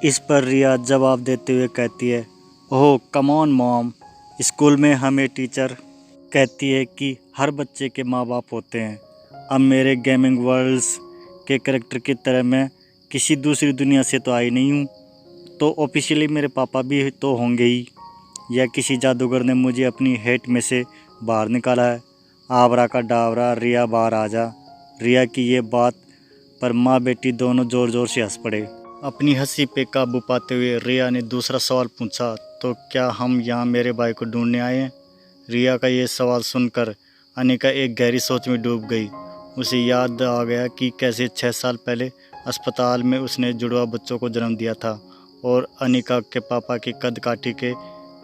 इस पर रिया जवाब देते हुए कहती है, ओह कम ऑन मॉम। स्कूल में हमें टीचर कहती है कि हर बच्चे के माँ बाप होते हैं। अब मेरे गेमिंग वर्ल्ड्स के कैरेक्टर की तरह मैं किसी दूसरी दुनिया से तो आई नहीं हूँ, तो ऑफिशियली मेरे पापा भी तो होंगे ही, या किसी जादूगर ने मुझे अपनी हेट में से बाहर निकाला है। आबरा का डावरा, रिया बाहर आ जा। रिया की ये बात पर माँ बेटी दोनों ज़ोर ज़ोर से हंस पड़े। अपनी हंसी पे काबू पाते हुए रिया ने दूसरा सवाल पूछा, तो क्या हम यहाँ मेरे भाई को ढूंढने आए हैं? रिया का ये सवाल सुनकर अनिका एक गहरी सोच में डूब गई। उसे याद आ गया कि कैसे 6 साल पहले अस्पताल में उसने जुड़वा बच्चों को जन्म दिया था और अनिका के पापा की कद काठी के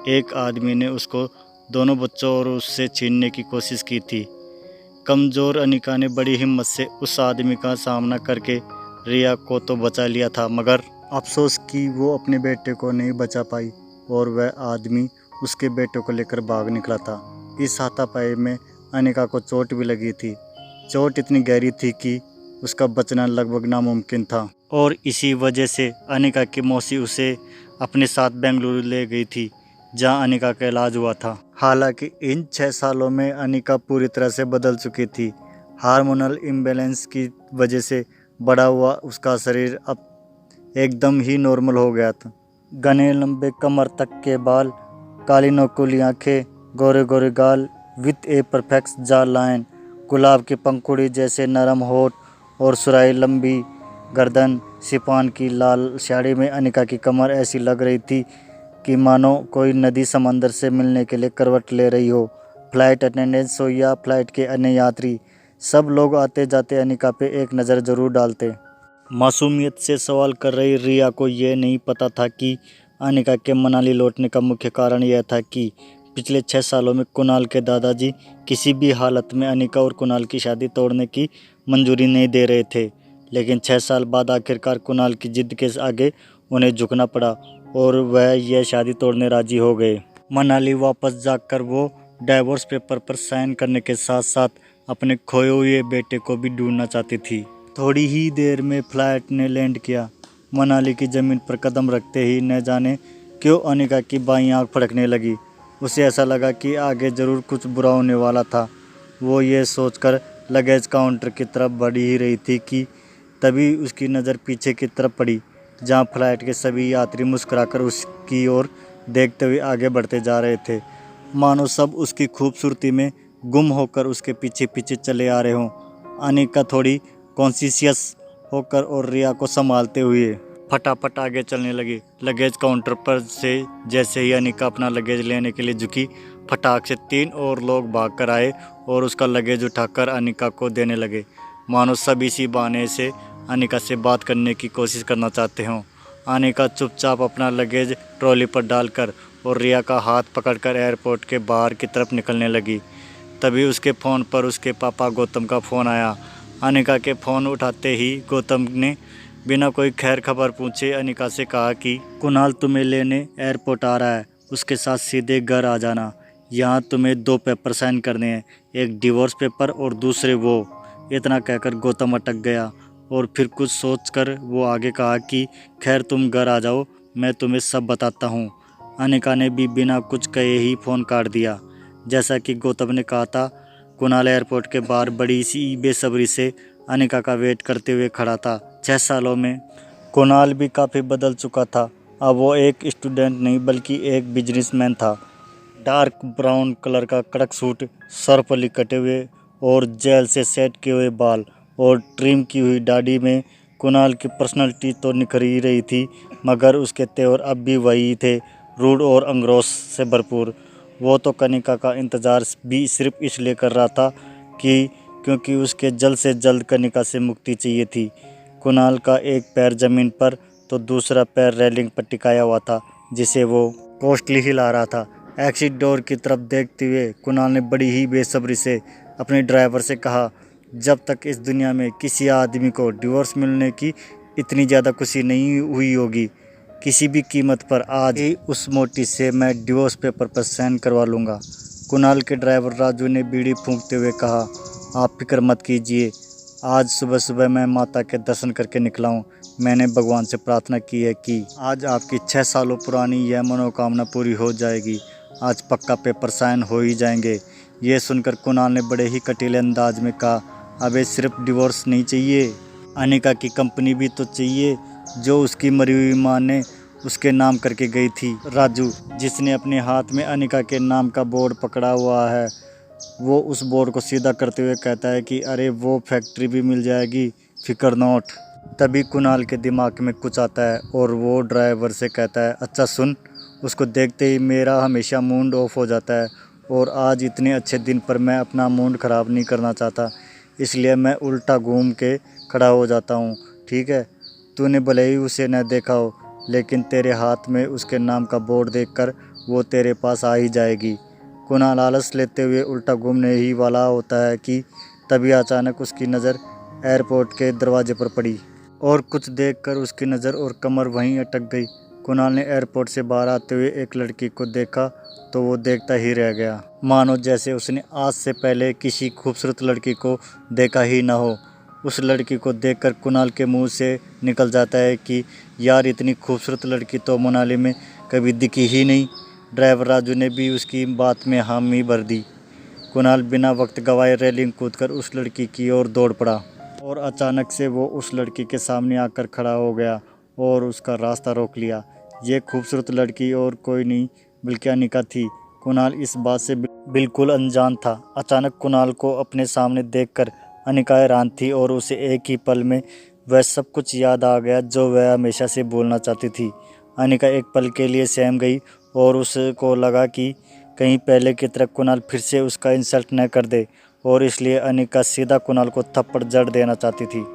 एक आदमी ने उसको दोनों बच्चों और उससे छीनने की कोशिश की थी। कमज़ोर अनिका ने बड़ी हिम्मत से उस आदमी का सामना करके रिया को तो बचा लिया था, मगर अफसोस कि वो अपने बेटे को नहीं बचा पाई और वह आदमी उसके बेटे को लेकर भाग निकला था। इस हाथापाई में अनिका को चोट भी लगी थी। चोट इतनी गहरी थी कि उसका बचना लगभग नामुमकिन था और इसी वजह से अनिका की मौसी उसे अपने साथ बेंगलुरु ले गई थी, जहां अनिका का इलाज हुआ था। हालांकि इन 6 सालों में अनिका पूरी तरह से बदल चुकी थी। हार्मोनल इम्बैलेंस की वजह से बड़ा हुआ उसका शरीर अब एकदम ही नॉर्मल हो गया था। घने लंबे कमर तक के बाल, काली नोकीली आंखें, गोरे गोरे गाल with a perfect jawline, गुलाब की पंखुड़ी जैसे नरम होठ और सुराही लंबी गर्दन। शिफॉन की लाल साड़ी में अनिका की कमर ऐसी लग रही थी कि मानो कोई नदी समंदर से मिलने के लिए करवट ले रही हो। फ्लाइट अटेंडेंट्स हो या फ्लाइट के अन्य यात्री, सब लोग आते जाते अनिका पे एक नज़र ज़रूर डालते। मासूमियत से सवाल कर रही रिया को यह नहीं पता था कि अनिका के मनाली लौटने का मुख्य कारण यह था कि पिछले 6 सालों में कुणाल के दादाजी किसी भी हालत में अनिका और कुणाल की शादी तोड़ने की मंजूरी नहीं दे रहे थे। लेकिन 6 साल बाद आखिरकार कुणाल की जिद के आगे उन्हें झुकना पड़ा और वह यह शादी तोड़ने राजी हो गए। मनाली वापस जाकर वो डाइवोर्स पेपर पर साइन करने के साथ साथ अपने खोए हुए बेटे को भी ढूंढना चाहती थी। थोड़ी ही देर में फ्लाइट ने लैंड किया। मनाली की ज़मीन पर कदम रखते ही न जाने क्यों अनिका की बाईं आंख फड़कने लगी। उसे ऐसा लगा कि आगे ज़रूर कुछ बुरा होने वाला था। वो ये सोचकर लगेज काउंटर की तरफ बढ़ ही रही थी कि तभी उसकी नज़र पीछे की तरफ पड़ी, जहां फ्लाइट के सभी यात्री मुस्कुराकर उसकी ओर देखते हुए आगे बढ़ते जा रहे थे, मानो सब उसकी खूबसूरती में गुम होकर उसके पीछे पीछे चले आ रहे हों। अनिका थोड़ी कॉन्शियस होकर और रिया को संभालते हुए फटाफट आगे चलने लगी। लगेज काउंटर पर से जैसे ही अनिका अपना लगेज लेने के लिए झुकी, फटाक से 3 और लोग भाग कर आए और उसका लगेज उठाकर अनिका को देने लगे, मानो सब इसी बहाने से अनिका से बात करने की कोशिश करना चाहते हों। अनिका चुपचाप अपना लगेज ट्रॉली पर डालकर और रिया का हाथ पकड़कर एयरपोर्ट के बाहर की तरफ निकलने लगी। तभी उसके फ़ोन पर उसके पापा गौतम का फ़ोन आया। अनिका के फ़ोन उठाते ही गौतम ने बिना कोई खैर खबर पूछे अनिका से कहा कि कुणाल तुम्हें लेने एयरपोर्ट आ रहा है, उसके साथ सीधे घर आ जाना। यहाँ तुम्हें 2 पेपर साइन करने हैं, एक डिवोर्स पेपर और दूसरे वो। इतना कहकर गौतम अटक गया और फिर कुछ सोचकर वो आगे कहा कि खैर तुम घर आ जाओ, मैं तुम्हें सब बताता हूँ। अनिका ने भी बिना कुछ कहे ही फ़ोन काट दिया। जैसा कि गौतम ने कहा था, कुणाल एयरपोर्ट के बाहर बड़ी सी बेसब्री से अनिका का वेट करते हुए खड़ा था। 6 सालों में कुणाल भी काफ़ी बदल चुका था। अब वो एक स्टूडेंट नहीं बल्कि एक बिजनेसमैन था। डार्क ब्राउन कलर का कड़क सूट, सर पर कटे हुए और जेल से सेट किए हुए बाल और ट्रिम की हुई दाढ़ी में कुणाल की पर्सनालिटी तो निखर ही रही थी, मगर उसके तेवर अब भी वही थे, रूड और अंगरोस से भरपूर। वो तो कनिका का इंतज़ार भी सिर्फ इसलिए कर रहा था कि क्योंकि उसके जल्द से जल्द कनिका से मुक्ति चाहिए थी। कुणाल का एक पैर ज़मीन पर तो दूसरा पैर रेलिंग पर टिकाया हुआ था, जिसे वो कॉस्टली हिला रहा था। एग्जिट डोर की तरफ देखते हुए कुणाल ने बड़ी ही बेसब्री से अपने ड्राइवर से कहा, जब तक इस दुनिया में किसी आदमी को डिवोर्स मिलने की इतनी ज़्यादा खुशी नहीं हुई होगी, किसी भी कीमत पर आज ही उस मोटी से मैं डिवोर्स पेपर पर साइन करवा लूँगा। कुणाल के ड्राइवर राजू ने बीड़ी फूंकते हुए कहा, आप फिक्र मत कीजिए, आज सुबह सुबह मैं माता के दर्शन करके निकला हूँ। मैंने भगवान से प्रार्थना की है कि आज आपकी 6 सालों पुरानी यह मनोकामना पूरी हो जाएगी। आज पक्का पेपर साइन हो ही जाएंगे। ये सुनकर कुणाल ने बड़े ही कटीले अंदाज में कहा, अबे सिर्फ डिवोर्स नहीं चाहिए, अनिका की कंपनी भी तो चाहिए जो उसकी मरी हुई माँ ने उसके नाम करके गई थी। राजू, जिसने अपने हाथ में अनिका के नाम का बोर्ड पकड़ा हुआ है, वो उस बोर्ड को सीधा करते हुए कहता है कि अरे वो फैक्ट्री भी मिल जाएगी, फिकर नॉट। तभी कुणाल के दिमाग में कुछ आता है और वो ड्राइवर से कहता है, अच्छा सुन। उसको देखते ही मेरा हमेशा मूड ऑफ हो जाता है और आज इतने अच्छे दिन पर मैं अपना मूड ख़राब नहीं करना चाहता, इसलिए मैं उल्टा घूम के खड़ा हो जाता हूँ। ठीक है, तूने भले ही उसे न देखा हो, लेकिन तेरे हाथ में उसके नाम का बोर्ड देखकर वो तेरे पास आ ही जाएगी। कुणाल आलस लेते हुए उल्टा घूमने ही वाला होता है कि तभी अचानक उसकी नज़र एयरपोर्ट के दरवाजे पर पड़ी और कुछ देखकर उसकी नज़र और कमर वहीं अटक गई। कुणाल ने एयरपोर्ट से बाहर आते हुए एक लड़की को देखा तो वो देखता ही रह गया, मानो जैसे उसने आज से पहले किसी खूबसूरत लड़की को देखा ही ना हो। उस लड़की को देखकर कुणाल के मुंह से निकल जाता है कि यार इतनी खूबसूरत लड़की तो मनाली में कभी दिखी ही नहीं। ड्राइवर राजू ने भी उसकी बात में हामी भर दी। कुणाल बिना वक्त गवाए रेलिंग कूदकर उस लड़की की ओर दौड़ पड़ा और अचानक से वो उस लड़की के सामने आकर खड़ा हो गया और उसका रास्ता रोक लिया। ये खूबसूरत लड़की और कोई नहीं बल्कि अनिका थी। कुणाल इस बात से बिल्कुल अनजान था। अचानक कुणाल को अपने सामने देखकर अनिका हैरान थी और उसे एक ही पल में वह सब कुछ याद आ गया जो वह हमेशा से बोलना चाहती थी। अनिका एक पल के लिए सहम गई और उसको लगा कि कहीं पहले की तरह कुणाल फिर से उसका इंसल्ट न कर दे, और इसलिए अनिका सीधा कुणाल को थप्पड़ जड़ देना चाहती थी,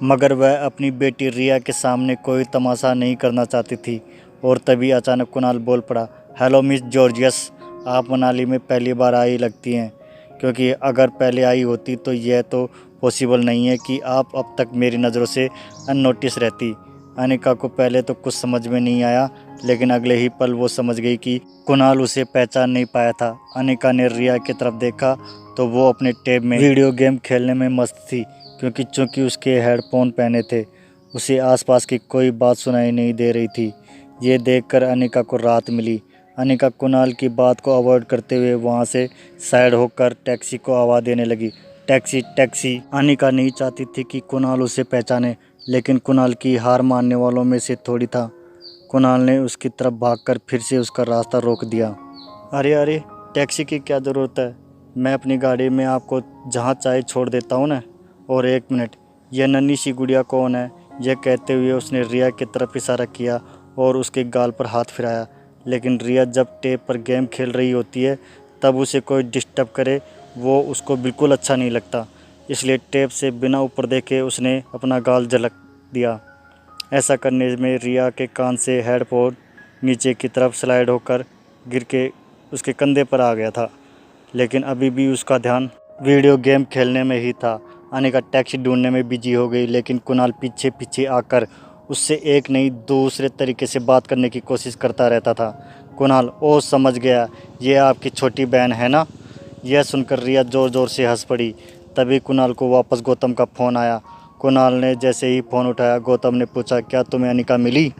मगर वह अपनी बेटी रिया के सामने कोई तमाशा नहीं करना चाहती थी। और तभी अचानक कुणाल बोल पड़ा, हेलो मिस जॉर्जियस, आप मनाली में पहली बार आई लगती हैं, क्योंकि अगर पहले आई होती तो यह तो पॉसिबल नहीं है कि आप अब तक मेरी नज़रों से अननोटिस रहती। अनिका को पहले तो कुछ समझ में नहीं आया, लेकिन अगले ही पल वो समझ गई कि कुणाल उसे पहचान नहीं पाया था। अनिका ने रिया की तरफ देखा तो वो अपने टैब में वीडियो गेम खेलने में मस्त थी, क्योंकि चूंकि उसके हेडफोन पहने थे उसे आसपास की कोई बात सुनाई नहीं दे रही थी। ये देखकर अनिका को राहत मिली। अनिका कुणाल की बात को अवॉइड करते हुए वहाँ से साइड होकर टैक्सी को आवाज़ देने लगी, टैक्सी टैक्सी। अनिका नहीं चाहती थी कि कुणाल उसे पहचाने, लेकिन कुणाल की हार मानने वालों में से थोड़ी था। कुणाल ने उसकी तरफ भागकर फिर से उसका रास्ता रोक दिया। अरे अरे, टैक्सी की क्या ज़रूरत है, मैं अपनी गाड़ी में आपको जहाँ चाहे छोड़ देता हूँ ना। और एक मिनट, यह नन्ही सी गुड़िया कौन है? यह कहते हुए उसने रिया की तरफ इशारा किया और उसके गाल पर हाथ फिराया। लेकिन रिया जब टेप पर गेम खेल रही होती है तब उसे कोई डिस्टर्ब करे वो उसको बिल्कुल अच्छा नहीं लगता, इसलिए टेप से बिना ऊपर देखे उसने अपना गाल झलक दिया। ऐसा करने में रिया के कान से हेडफोन नीचे की तरफ स्लाइड होकर गिर के उसके कंधे पर आ गया था, लेकिन अभी भी उसका ध्यान वीडियो गेम खेलने में ही था। अनिका टैक्सी ढूंढने में बिजी हो गई, लेकिन कुणाल पीछे पीछे आकर उससे एक नहीं दूसरे तरीके से बात करने की कोशिश करता रहता था। कुणाल, ओ समझ गया, ये आपकी छोटी बहन है ना? यह सुनकर रिया ज़ोर ज़ोर से हंस पड़ी। तभी कुणाल को वापस गौतम का फ़ोन आया। कुणाल ने जैसे ही फ़ोन उठाया, गौतम ने पूछा, क्या तुम्हें अनिका मिली?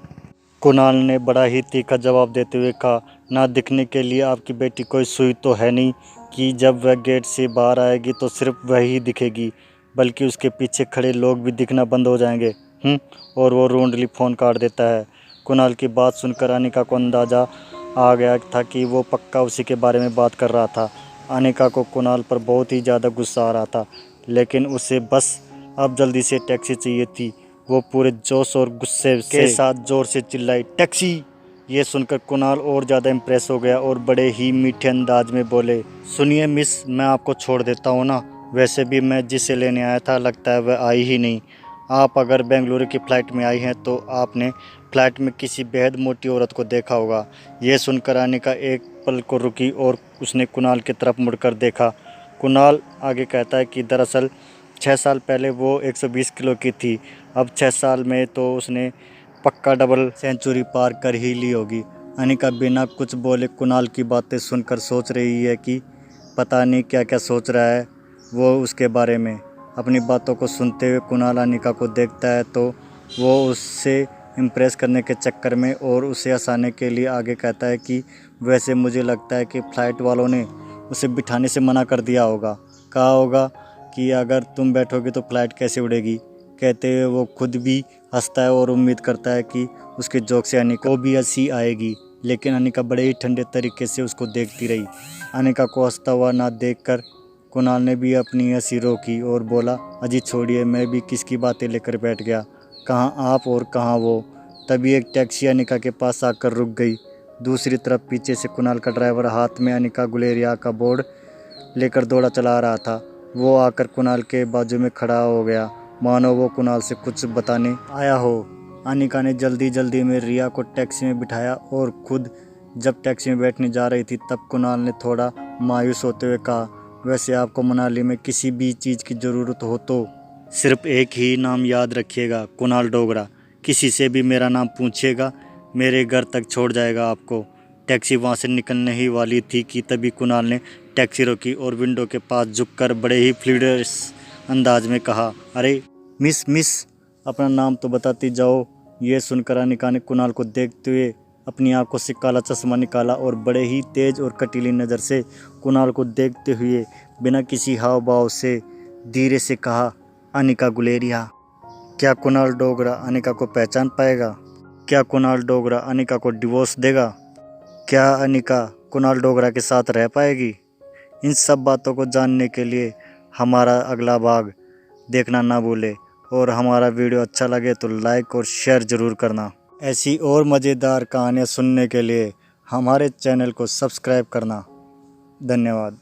कुणाल ने बड़ा ही तीखा जवाब देते हुए कहा, ना दिखने के लिए आपकी बेटी कोई सुई तो है नहीं कि जब वह गेट से बाहर आएगी तो सिर्फ वही दिखेगी, बल्कि उसके पीछे खड़े लोग भी दिखना बंद हो जाएंगे। और वो रोंडली फ़ोन काट देता है। कुणाल की बात सुनकर अनिका को अंदाज़ा आ गया था कि वो पक्का उसी के बारे में बात कर रहा था। अनिका को कुणाल पर बहुत ही ज़्यादा गुस्सा आ रहा था, लेकिन उसे बस अब जल्दी से टैक्सी चाहिए थी। वो पूरे जोश और गुस्से के साथ ज़ोर से चिल्लाई, टैक्सी। ये सुनकर कुणाल और ज़्यादा इम्प्रेस हो गया और बड़े ही मीठे अंदाज में बोले, सुनिए मिस, मैं आपको छोड़ देता हूँ ना। वैसे भी मैं जिसे लेने आया था लगता है वह आई ही नहीं। आप अगर बेंगलुरु की फ़्लाइट में आई हैं तो आपने फ़्लाइट में किसी बेहद मोटी औरत को देखा होगा। ये सुनकर अनिका एक पल को रुकी और उसने कुणाल की तरफ मुड़कर देखा। कुणाल आगे कहता है कि दरअसल 6 साल पहले वो 120 किलो की थी। अब 6 साल में तो उसने पक्का डबल सेंचुरी पार कर ही ली होगी। अनिका बिना कुछ बोले कुणाल की बातें सुनकर सोच रही है कि पता नहीं क्या क्या सोच रहा है वो उसके बारे में। अपनी बातों को सुनते हुए कुणाल अनिका को देखता है तो वो उससे इम्प्रेस करने के चक्कर में और उसे हंसाने के लिए आगे कहता है कि वैसे मुझे लगता है कि फ़्लाइट वालों ने उसे बिठाने से मना कर दिया होगा, कहा होगा कि अगर तुम बैठोगे तो फ़्लाइट कैसे उड़ेगी। कहते हुए वो खुद भी हंसता है और उम्मीद करता है कि उसके जोक से अनिका को भी हंसी आएगी, लेकिन अनिका बड़े ही ठंडे तरीके से उसको देखती रही। अनिका को हंसता हुआ ना देखकर कुणाल ने भी अपनी हंसी रोकी और बोला, अजी छोड़िए, मैं भी किसकी बातें लेकर बैठ गया, कहाँ आप और कहाँ वो। तभी एक टैक्सी अनिका के पास आकर रुक गई। दूसरी तरफ पीछे से कुणाल का ड्राइवर हाथ में अनिका गुलेरिया का बोर्ड लेकर दौड़ा चला रहा था। वो आकर कुणाल के बाजू में खड़ा हो गया, मानो वो कुणाल से कुछ बताने आया हो। अनिका ने जल्दी जल्दी में रिया को टैक्सी में बिठाया और खुद जब टैक्सी में बैठने जा रही थी तब कुणाल ने थोड़ा मायूस होते हुए कहा, वैसे आपको मनाली में किसी भी चीज़ की ज़रूरत हो तो सिर्फ एक ही नाम याद रखिएगा, कुणाल डोगरा। किसी से भी मेरा नाम पूछिएगा, मेरे घर तक छोड़ जाएगा आपको। टैक्सी वहाँ से निकलने ही वाली थी कि तभी कुणाल ने टैक्सी रोकी और विंडो के पास झुककर बड़े ही फ्लूइड अंदाज में कहा, अरे मिस अपना नाम तो बताती जाओ। ये सुनकर अनिका ने कुणाल को देखते हुए अपनी आंखों से काला चश्मा निकाला और बड़े ही तेज और कटीली नज़र से कुणाल को देखते हुए बिना किसी हाव भाव से धीरे से कहा, अनिका गुलेरिया। क्या कुणाल डोगरा अनिका को पहचान पाएगा? क्या कुणाल डोगरा अनिका को डिवोर्स देगा? क्या अनिका कुणाल डोगरा के साथ रह पाएगी? इन सब बातों को जानने के लिए हमारा अगला भाग देखना ना भूले और हमारा वीडियो अच्छा लगे तो लाइक और शेयर ज़रूर करना। ऐसी और मज़ेदार कहानियाँ सुनने के लिए हमारे चैनल को सब्सक्राइब करना। धन्यवाद।